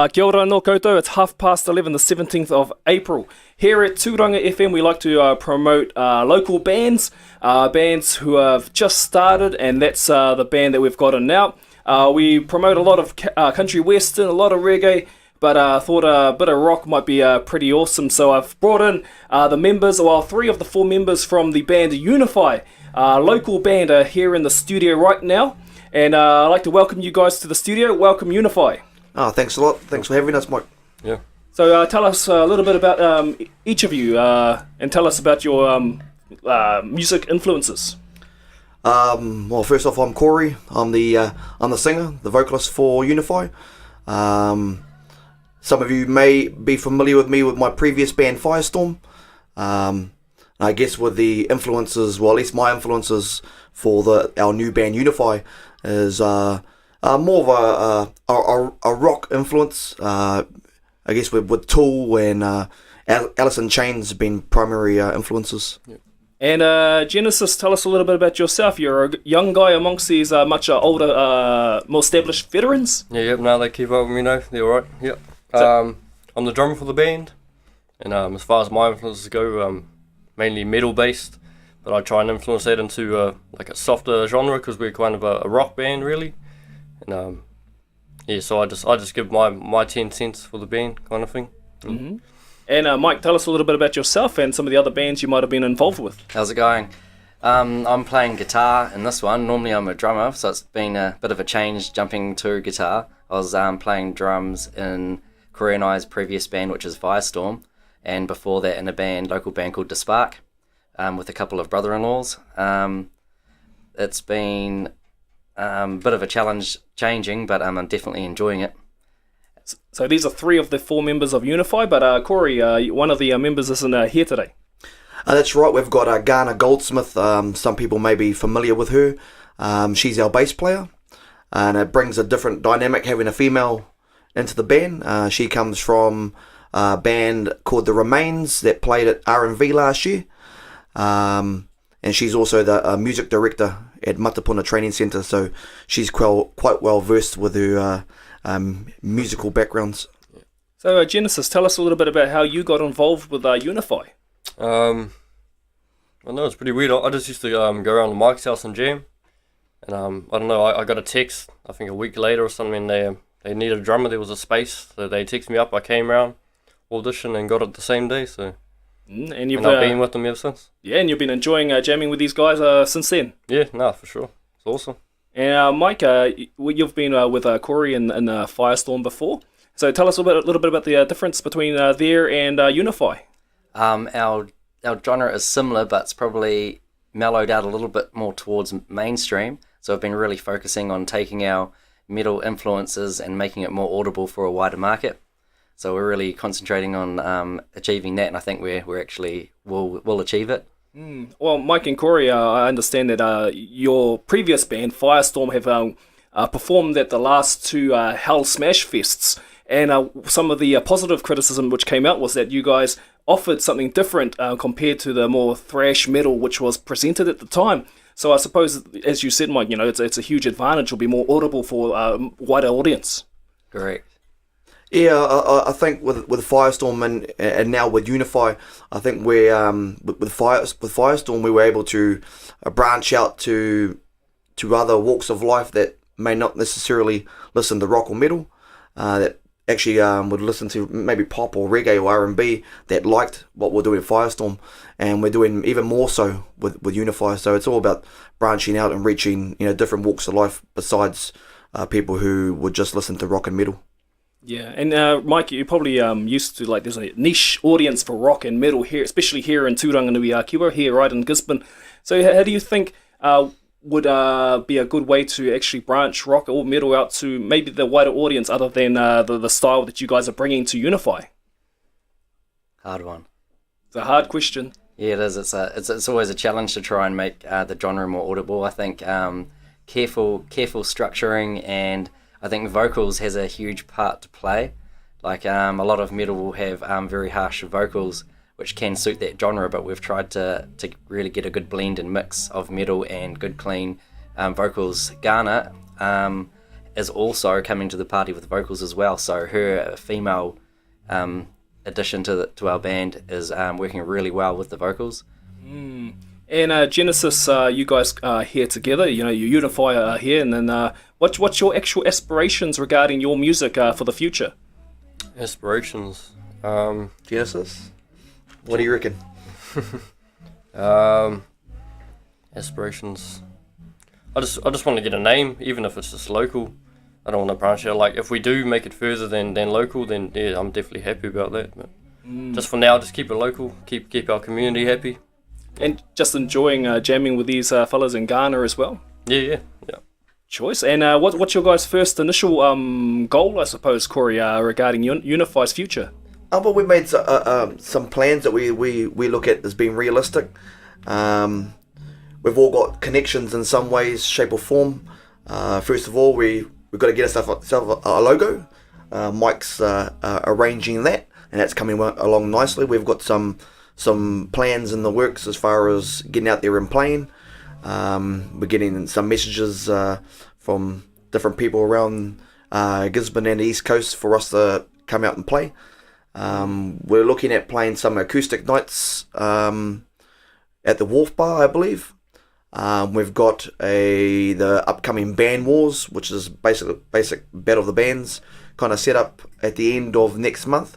Kia ora no koutou, it's 11:30, the 17th of April. Here at Tūranga FM, we like to promote local bands, bands who have just started, and that's the band that we've got in now. We promote a lot of country western, a lot of reggae, but I thought a bit of rock might be pretty awesome, so I've brought in the members, well, 3 of the 4 members from the band Unify, local band here in the studio right now, and I'd like to welcome you guys to the studio. Welcome, Unify. Oh, thanks a lot. Thanks for having us, Mike. Yeah. So tell us a little bit about each of you, and tell us about your music influences. Well, first off, I'm Corey. I'm the singer, the vocalist for Unify. Some of you may be familiar with me with my previous band, Firestorm. I guess with the influences, well, at least my influences for our new band, Unify, is more of a rock influence. I guess with Tool and Alice in Chains have been primary influences. Yep. And Genesis, tell us a little bit about yourself. You're a young guy amongst these much older, more established veterans. Yeah, no, they keep up with me now. They're alright. Yep. I'm the drummer for the band, and as far as my influences go, mainly metal based, but I try and influence that into like a softer genre because we're kind of a rock band, really. And yeah, so I just give my 10 cents for the band, kind of thing. Mm-hmm. And Mike, tell us a little bit about yourself and some of the other bands you might have been involved with. How's it going? I'm playing guitar in this one. Normally I'm a drummer, so it's been a bit of a change jumping to guitar. I was playing drums in Corey and I's previous band, which is Firestorm, and before that in a local band called The Spark, with a couple of brother-in-laws. It's been a bit of a challenge changing, but I'm definitely enjoying it. So these are 3 of the 4 members of Unify, but Corey, one of the members isn't here today. That's right, we've got Garner Goldsmith. Some people may be familiar with her. She's our bass player, and it brings a different dynamic having a female into the band. She comes from a band called The Remains that played at unfi last year. And she's also the music director at Matapuna Training Centre, so she's quite well versed with her musical backgrounds. So Genesis, tell us a little bit about how you got involved with Unify. I know it's pretty weird. I just used to go around to Mike's house and jam, and I don't know. I got a text, I think a week later or something. They needed a drummer. There was a space, so they texted me up. I came around, auditioned, and got it the same day. So. And I've been with them ever since. Yeah, and you've been enjoying jamming with these guys since then. Yeah, no, for sure. It's awesome. And Mike, you've been with Corey and Firestorm before. So tell us a little bit about the difference between there and Unify. Our genre is similar, but it's probably mellowed out a little bit more towards mainstream. So I've been really focusing on taking our metal influences and making it more audible for a wider market. So we're really concentrating on achieving that, and I think we're actually will achieve it. Well, Mike and Corey, I understand that your previous band, Firestorm, have performed at the last 2 Hell Smash Fests, and some of the positive criticism which came out was that you guys offered something different compared to the more thrash metal which was presented at the time. So I suppose, as you said, Mike, it's a huge advantage. It'll be more audible for a wider audience. Correct. Yeah, I think with Firestorm and now with Unify, I think with Firestorm we were able to branch out to other walks of life that may not necessarily listen to rock or metal, that actually would listen to maybe pop or reggae or R&B, that liked what we're doing at Firestorm, and we're doing even more so with Unify. So it's all about branching out and reaching different walks of life besides people who would just listen to rock and metal. Yeah, and Mike, you're probably used to, there's a niche audience for rock and metal here, especially here in Tūranganui here, right in Gisborne. So how do you think would be a good way to actually branch rock or metal out to maybe the wider audience other than the style that you guys are bringing to Unify? Hard one. It's a hard question. Yeah, it is. It's always a challenge to try and make the genre more audible. I think careful structuring, and I think vocals has a huge part to play. A lot of metal will have very harsh vocals, which can suit that genre, but we've tried to really get a good blend and mix of metal and good clean vocals. Garner is also coming to the party with vocals as well. So her female addition to our band is working really well with the vocals. And Genesis, you guys are here together. You Unify are here, and then what's your actual aspirations regarding your music for the future? Aspirations. Genesis, what do you reckon? Aspirations. I just want to get a name, even if it's just local. I don't want to branch out. Like if we do make it further than local, then yeah, I'm definitely happy about that. But just for now, just keep it local. Keep our community happy. And just enjoying jamming with these fellas in Ghana as well. Yeah. Choice. And what's your guys' first initial goal, I suppose, Corey, regarding Unify's future? But we made some plans that we look at as being realistic. We've all got connections in some ways, shape or form. First of all, we've got to get ourselves a logo. Mike's arranging that, and that's coming along nicely. We've got some plans in the works as far as getting out there and playing. We're getting some messages from different people around Gisborne and the East Coast for us to come out and play. We're looking at playing some acoustic nights at the Wharf Bar, I believe. We've got the upcoming Band Wars, which is basic battle of the bands, kind of set up at the end of next month,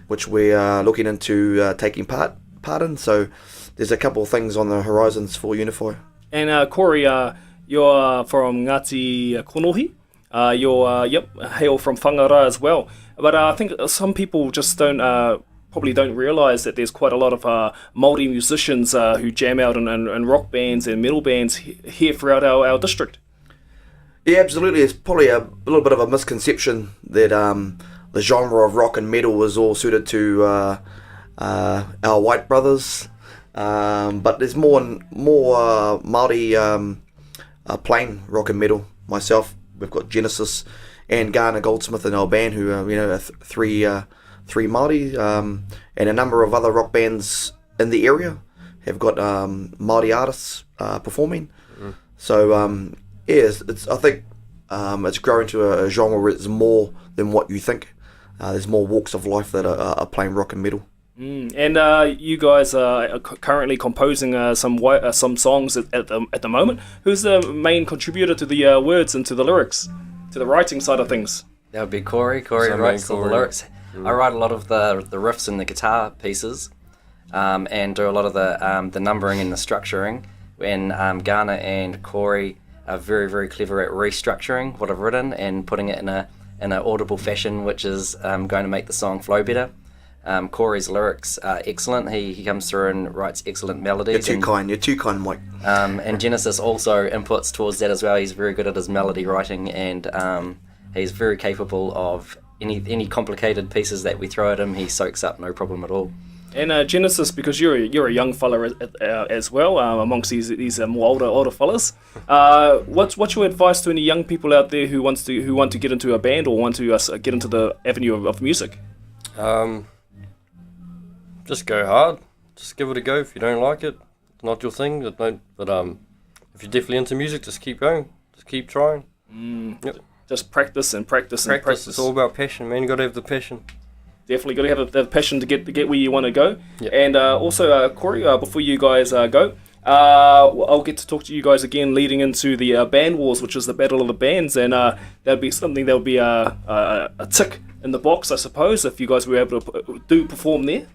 which we are looking into taking part in. So there's a couple of things on the horizons for Unify. And Corey, you're from Ngāti Konohi. You're hail from Whangara as well. But I think some people just probably don't realise that there's quite a lot of Māori musicians who jam out in rock bands and metal bands here throughout our district. Yeah, absolutely. It's probably a little bit of a misconception that the genre of rock and metal was all suited to our white brothers. But there's more Māori playing rock and metal. Myself, we've got Genesis and Garner Goldsmith in our band, who are three Māori, and a number of other rock bands in the area have got Māori artists performing. So I think it's growing to a genre where it's more than what you think. There's more walks of life that are playing rock and metal. And you guys are currently composing some songs at the moment. Who's the main contributor to the words and to the lyrics, to the writing side of things? That would be Corey. Corey writes all the lyrics. I write a lot of the riffs and the guitar pieces, and do a lot of the numbering and the structuring. And Garner and Corey are very, very clever at restructuring what I've written and putting it in an audible fashion, which is going to make the song flow better. Corey's lyrics are excellent. He comes through and writes excellent melodies. You're too kind, Mike. And Genesis also inputs towards that as well. He's very good at his melody writing, and he's very capable of any complicated pieces that we throw at him. He soaks up no problem at all. And Genesis, because you're a young fella as well, amongst these more older fellas, what's your advice to any young people out there who want to get into a band or want to get into the avenue of music? Just go hard. Just give it a go. If you don't like it, it's not your thing. But if you're definitely into music, just keep going. Just keep trying. Yep. Just practice and practice. It's all about passion, man. You got to have the passion. Definitely got to have the passion to get where you want to go. Yep. And also, Corey, before you guys go, I'll get to talk to you guys again leading into the Band Wars, which is the battle of the bands, and that'll be something that'll be a tick in the box, I suppose, if you guys were able to perform there.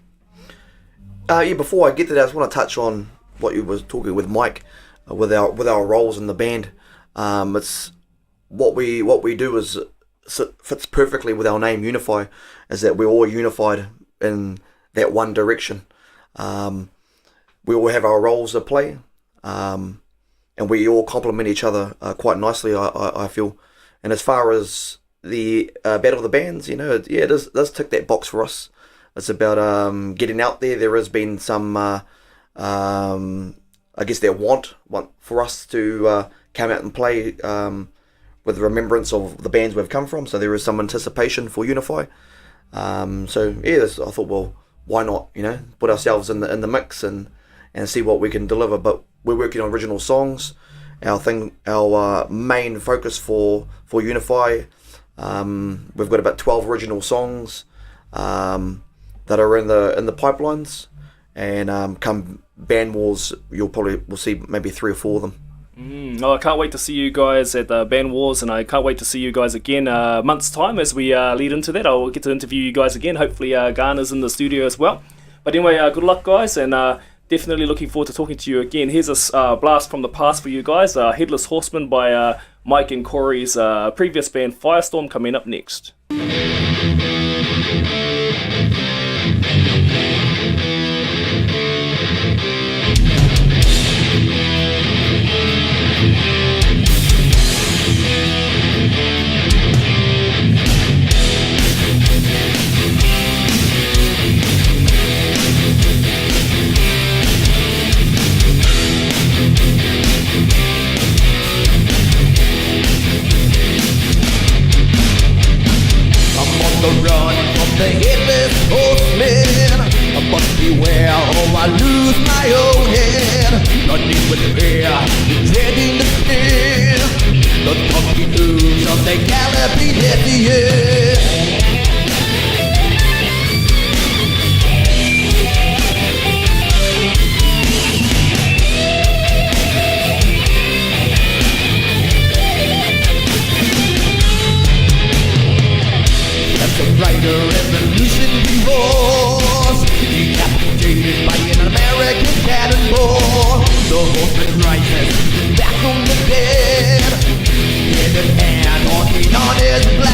Before I get to that, I just want to touch on what you was talking with Mike, with our roles in the band. It's what we do is fits perfectly with our name, Unify, is that we're all unified in that one direction. We all have our roles to play, and we all complement each other quite nicely, I feel. And as far as the battle of the bands, it does tick that box for us. It's about getting out there. There has been some, I guess, their want for us to come out and play with remembrance of the bands we've come from. So there is some anticipation for Unify. I thought, well, why not? Put ourselves in the mix and see what we can deliver. But we're working on original songs, our main focus for Unify. We've got about 12 original songs that are in the pipelines, and come Band Wars, we'll see maybe 3 or 4 of them. Oh, I can't wait to see you guys at the Band Wars, and I can't wait to see you guys again a month's time as we lead into that. I'll get to interview you guys again. Hopefully Garner's in the studio as well. But anyway, good luck guys, and definitely looking forward to talking to you again. Here's a blast from the past for you guys. Headless Horseman by Mike and Corey's previous band Firestorm coming up next. The run from the headless horseman. I must beware or I lose my own head. Running with fear, dreading the fear. The pumpkin ooze of the galloping at the end. The brighter revolution we roars, decapitated by an American cannonball. The horseman rises back from the dead, hand in hand, walking on his black